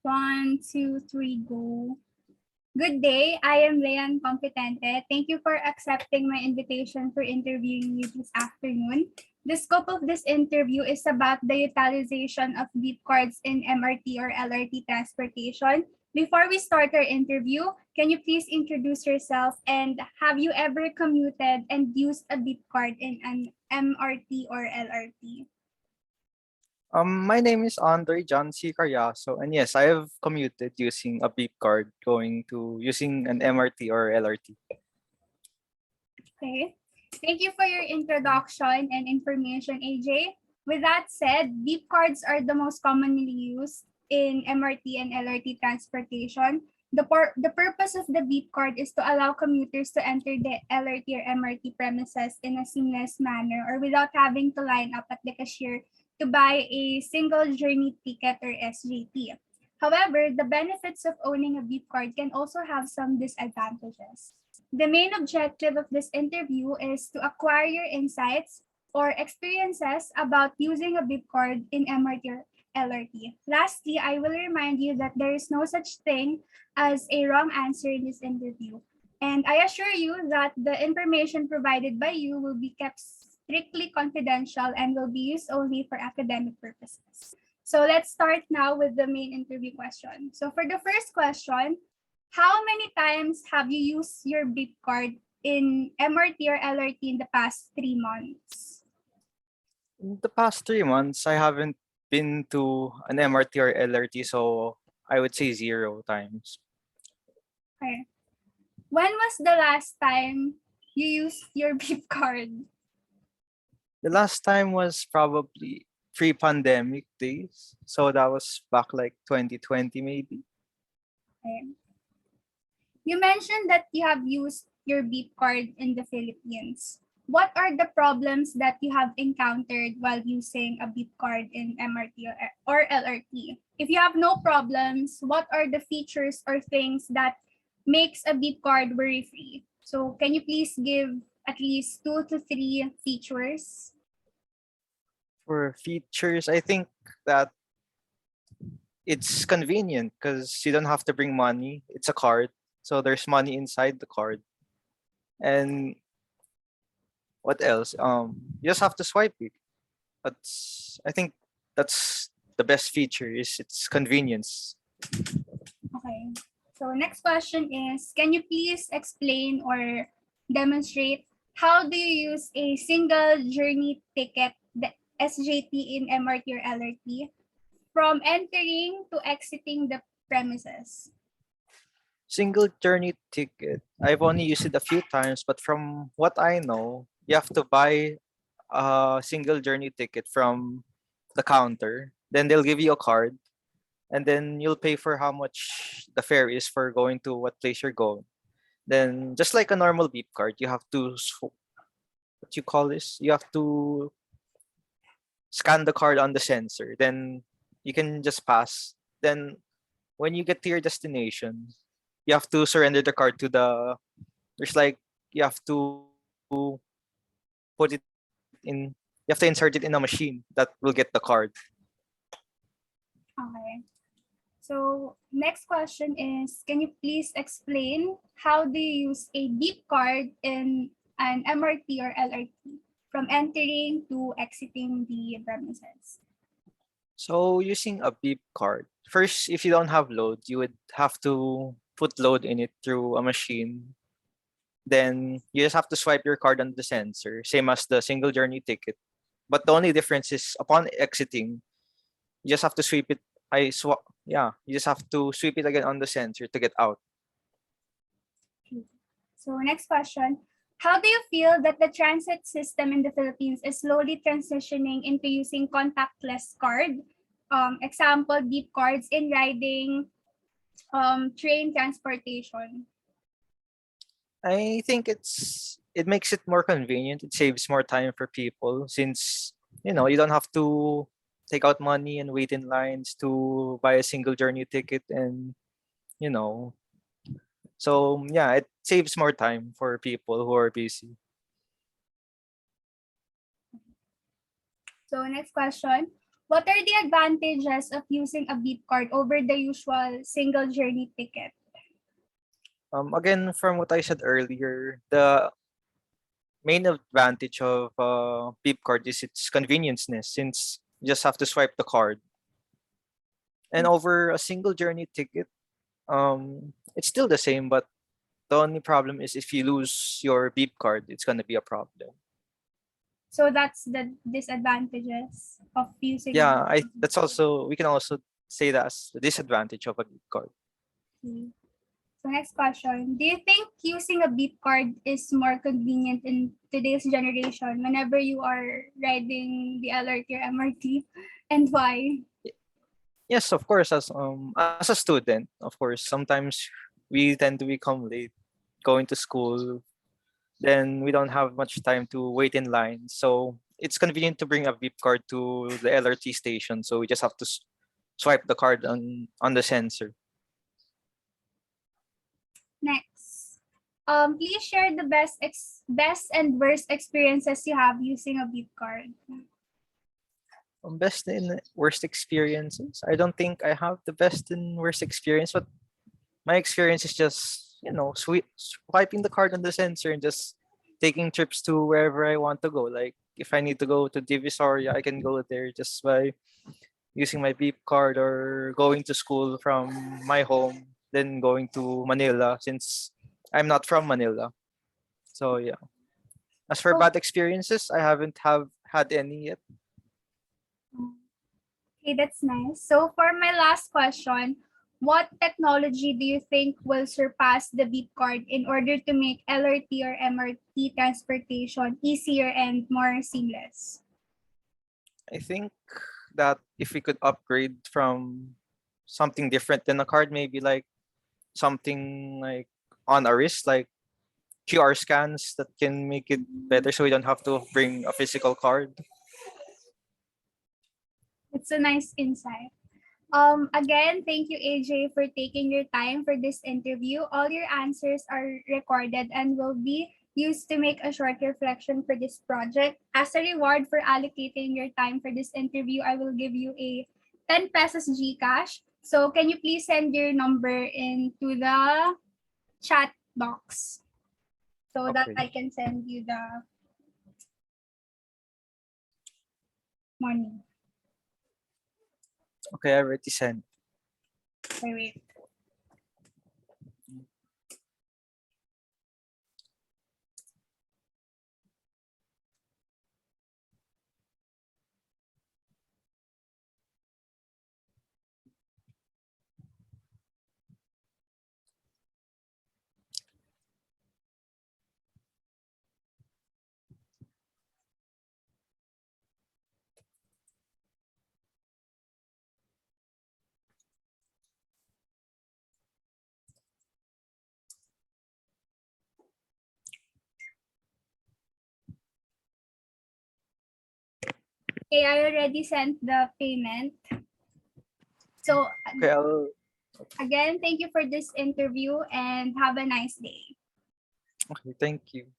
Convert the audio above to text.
One, two, three, go. Good day. I am Leanne Competente. Thank you for accepting my invitation for interviewing you this afternoon. The scope of this interview is about the utilization of beep cards in MRT or LRT transportation. Before we start our interview, can you please introduce yourself and have you ever commuted and used a beep card in an MRT or LRT? My name is Andre John C. Carriazo, and yes, I have commuted using a beep card going to using an MRT or LRT. Okay. Thank you for your introduction and information, AJ. With that said, beep cards are the most commonly used in MRT and LRT transportation. The purpose of the beep card is to allow commuters to enter the LRT or MRT premises in a seamless manner or without having to line up at the cashier to buy a single journey ticket or SJT. However, the benefits of owning a beep card can also have some disadvantages. The main objective of this interview is to acquire your insights or experiences about using a beep card in MRT or LRT. Lastly, I will remind you that there is no such thing as a wrong answer in this interview. And I assure you that the information provided by you will be kept strictly confidential and will be used only for academic purposes. So let's start now with the main interview question. So for the first question, how many times have you used your beep card in MRT or LRT in the past 3 months? In the past 3 months, I haven't been to an MRT or LRT, so I would say 0 times. Okay. When was the last time you used your beep card? The last time was probably pre-pandemic days, so that was back like 2020 maybe. Okay. You mentioned that you have used your beep card in the Philippines. What are the problems that you have encountered while using a beep card in MRT or LRT? If you have no problems, what are the features or things that makes a beep card worry-free? So can you please give at least 2 to 3 features? For features, I think that it's convenient because you don't have to bring money. It's a card, so there's money inside the card. And what else? You just have to swipe it. I think that's the best feature is its convenience. Okay. So next question is, can you please explain or demonstrate how do you use a single journey ticket, the SJT in MRT or LRT, from entering to exiting the premises? Single journey ticket. I've only used it a few times, but from what I know, you have to buy a single journey ticket from the counter. Then they'll give you a card, and then you'll pay for how much the fare is for going to what place you're going. Then, just like a normal beep card, you have to what you call this? You have to scan the card on the sensor. Then you can just pass. Then when you get to your destination, you have to surrender the card to the. There's like you have to put it in. You have to insert it in a machine that will get the card. Okay. So next question is, can you please explain how do you use a beep card in an MRT or LRT from entering to exiting the premises? So using a beep card, first if you don't have load, you would have to put load in it through a machine. Then you just have to swipe your card on the sensor, same as the single journey ticket. But the only difference is upon exiting, you just have to sweep it. You just have to sweep it again on the sensor to get out. So next question, how do you feel that the transit system in the Philippines is slowly transitioning into using contactless card? Example, beep cards in riding, train transportation. I think it makes it more convenient. It saves more time for people since you don't have to take out money and wait in lines to buy a single journey ticket and you know. So yeah, it saves more time for people who are busy. So next question, What are the advantages of using a beep card over the usual single journey ticket? Again, from what I said earlier, the main advantage of beep card is its convenienceness, since you just have to swipe the card. And over a single journey ticket, it's still the same, but the only problem is if you lose your beep card, it's gonna be a problem. So that's the disadvantages of using a Yeah, beep I card. that's also we can also say that as the disadvantage of a beep card. Okay. So next question. Do you think using a beep card is more convenient in today's generation whenever you are riding the LRT or MRT? And why? Yes, of course. As a student, of course, sometimes we tend to become late going to school. Then we don't have much time to wait in line. So it's convenient to bring a beep card to the LRT station. So we just have to swipe the card on the sensor. Next. Please share the best and worst experiences you have using a beep card. Best and worst experiences. I don't think I have the best and worst experience, but my experience is just swiping the card on the sensor and just taking trips to wherever I want to go. Like if I need to go to Divisoria, I can go there just by using my beep card, or going to school from my home, then going to Manila since I'm not from Manila. So yeah. As for Oh, bad experiences, I haven't have had any yet. okay, that's nice. So for my last question, what technology do you think will surpass the beep card in order to make LRT or MRT transportation easier and more seamless? I think that if we could upgrade from something different than a card, maybe like something like on a wrist, like QR scans that can make it better so we don't have to bring a physical card. It's a nice insight. Again, thank you, AJ, for taking your time for this interview. All your answers are recorded and will be used to make a short reflection for this project. As a reward for allocating your time for this interview, I will give you a 10 pesos GCash. So can you please send your number into the chat box so that Okay. I can send you the money? Okay, I already sent. Wait. Okay, I already sent the payment. So Okay, again, thank you for this interview and have a nice day. okay, thank you.